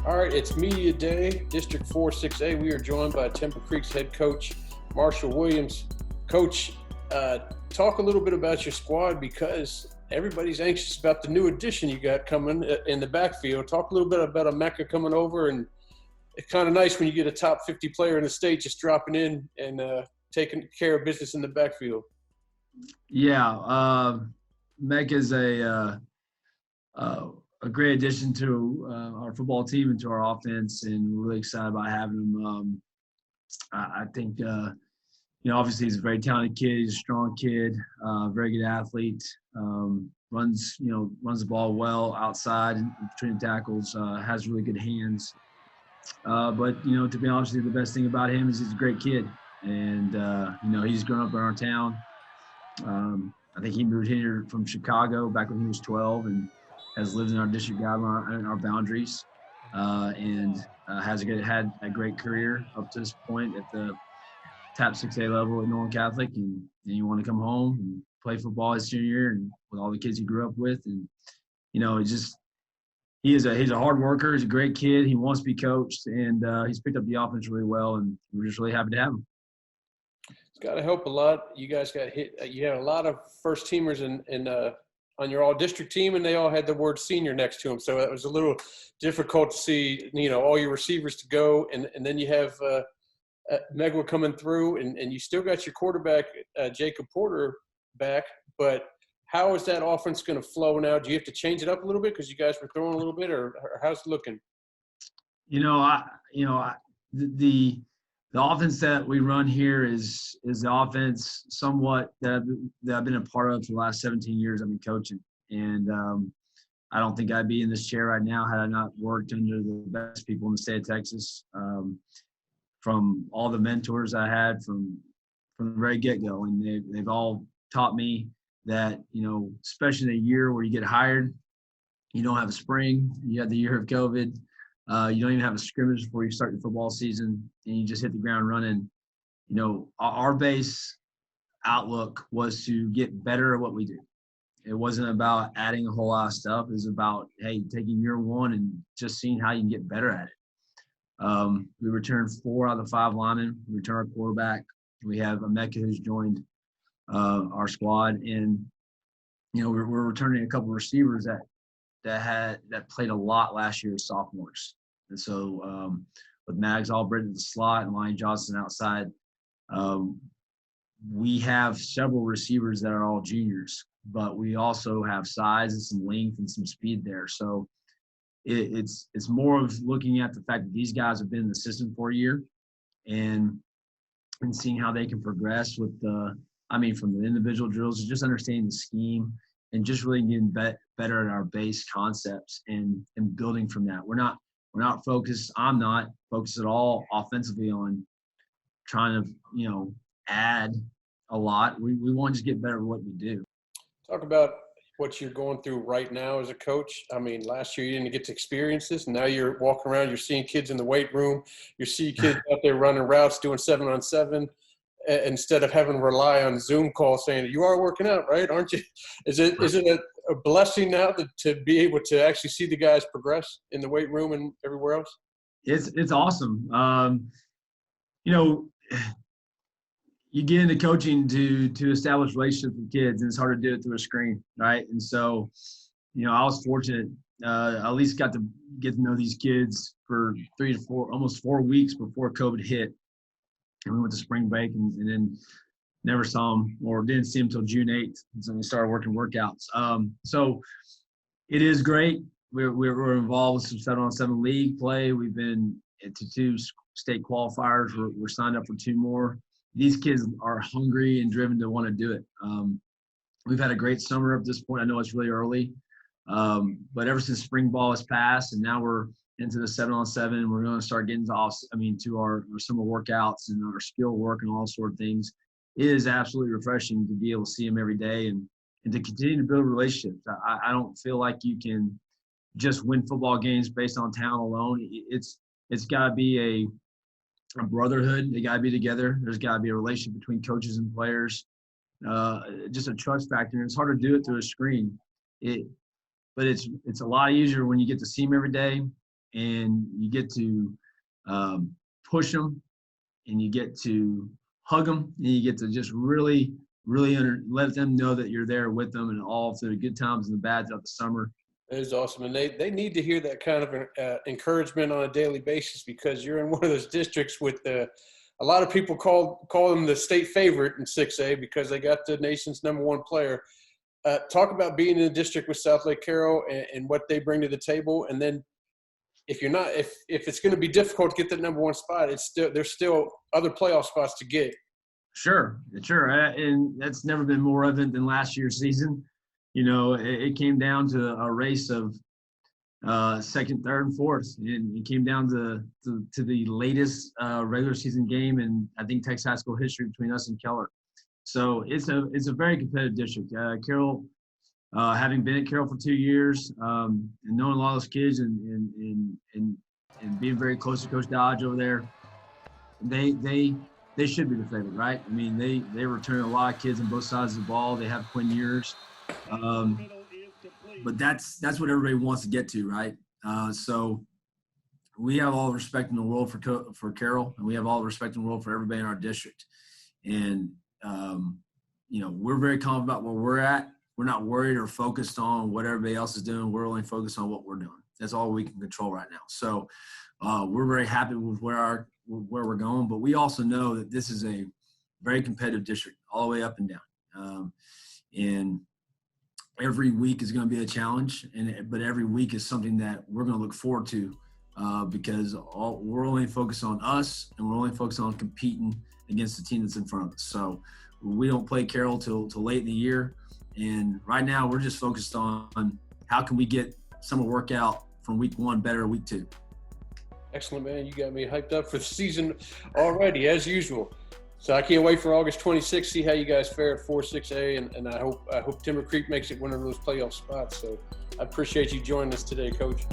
All right, it's Media Day, District 4-6A. We are joined by Temple Creek's head coach, Marshall Williams. Coach, talk a little bit about your squad because everybody's anxious about the new addition you got coming in the backfield. Talk a little bit about Emeka coming over, and it's kind of nice when you get a top 50 player in the state just dropping in and taking care of business in the backfield. Yeah, Emeka is a great addition to our football team and to our offense, and we're really excited about having him. I think, obviously he's a very talented kid. He's a strong kid, very good athlete, runs the ball well outside and between the tackles, has really good hands. But to be honest with you, the best thing about him is he's a great kid. And, he's grown up in our town. I think he moved here from Chicago back when he was 12 and has lived in our district guideline and our boundaries, and had a great career up to this point at the TAP 6A level at Nolan Catholic, and you want to come home and play football his senior year and with all the kids he grew up with, and he's a hard worker. He's a great kid. He wants to be coached, and he's picked up the offense really well, and we're just really happy to have him. It's got to help a lot. You guys got hit. You had a lot of first teamers on your all-district team, and they all had the word senior next to them. So it was a little difficult to see, all your receivers to go. And then you have Megwa coming through, and you still got your quarterback, Jacob Porter, back. But how is that offense going to flow now? Do you have to change it up a little bit because you guys were throwing a little bit, or how's it looking? The offense that we run here is the offense somewhat that I've been a part of for the last 17 years I've been coaching. And I don't think I'd be in this chair right now had I not worked under the best people in the state of Texas, from all the mentors I had from the very get-go. And they've all taught me that, especially in a year where you get hired, you don't have a spring, you have the year of COVID. You don't even have a scrimmage before you start your football season, and you just hit the ground running. Our base outlook was to get better at what we do. It wasn't about adding a whole lot of stuff. It was about, hey, taking year one and just seeing how you can get better at it. We returned 4 out of the 5 linemen. We returned our quarterback. We have Emeka who's joined our squad, and we're returning a couple of receivers that played a lot last year as sophomores. And so with Mags Albritton at the slot and Lion Johnson outside, we have several receivers that are all juniors, but we also have size and some length and some speed there. So it's more of looking at the fact that these guys have been in the system for a year and seeing how they can progress with from the individual drills to just understanding the scheme and just really getting better at our base concepts and building from that. We're not focused. I'm not focused at all offensively on trying to, add a lot. We want to just get better at what we do. Talk about what you're going through right now as a coach. Last year you didn't get to experience this. Now you're walking around, you're seeing kids in the weight room. You see kids out there running routes, doing 7-on-7. Instead of having to rely on Zoom calls saying, you are working out, right? Aren't you? Is it a blessing now to be able to actually see the guys progress in the weight room and everywhere else? It's awesome. You get into coaching to establish relationships with kids, and it's hard to do it through a screen, right? And so, I was fortunate. I at least got to get to know these kids for 3 to 4, almost 4 weeks before COVID hit. And we went to spring break and then never saw him or didn't see him until June 8th. And so we started working workouts. So it is great. We're involved with some 7-on-7 league play. We've been to 2 state qualifiers. We're signed up for 2 more. These kids are hungry and driven to want to do it. We've had a great summer up to this point. I know it's really early, but ever since spring ball has passed and now we're into the 7-on-7, we're going to start getting to our summer workouts and our skill work and all sort of things. It is absolutely refreshing to be able to see them every day and to continue to build relationships. I don't feel like you can just win football games based on talent alone. It's got to be a brotherhood. They got to be together. There's got to be a relationship between coaches and players. Just a trust factor. And it's hard to do it through a screen. But it's a lot easier when you get to see them every day. and you get to push them, and you get to hug them, and you get to just really let them know that you're there with them and all through the good times and the bad throughout the summer. That is awesome. And they need to hear that kind of encouragement on a daily basis, because you're in one of those districts with a lot of people call them the state favorite in 6A because they got the nation's #1 player. Talk about being in a district with South Lake Carroll and what they bring to the table. And then if it's going to be difficult to get that #1 spot, there's still other playoff spots to get. Sure. And that's never been more evident than last year's season. You know, it came down to a race of second, third, and fourth, and it came down to the latest regular season game in, I think, Texas high school history between us and Keller. So it's a very competitive district. Carroll, having been at Carroll for 2 years, and knowing a lot of those kids and being very close to Coach Dodge over there, they should be the favorite, right? I mean, they return a lot of kids on both sides of the ball. They have Quinn years. But that's what everybody wants to get to, right? So we have all the respect in the world for Carroll, and we have all the respect in the world for everybody in our district. And, you know, we're very confident about where we're at. We're not worried or focused on what everybody else is doing. We're only focused on what we're doing. That's all we can control right now. So we're very happy with where we're going, but we also know that this is a very competitive district all the way up and down. And every week is going to be a challenge, but every week is something that we're going to look forward to because we're only focused on us, and we're only focused on competing against the team that's in front of us. So we don't play Carroll till late in the year, and right now we're just focused on how can we get summer workout from week 1 better week 2. Excellent, man. You got me hyped up for the season already, as usual. So I can't wait for August 26th, see how you guys fare at 4-6A, and I hope Timber Creek makes it one of those playoff spots. So I appreciate you joining us today, Coach.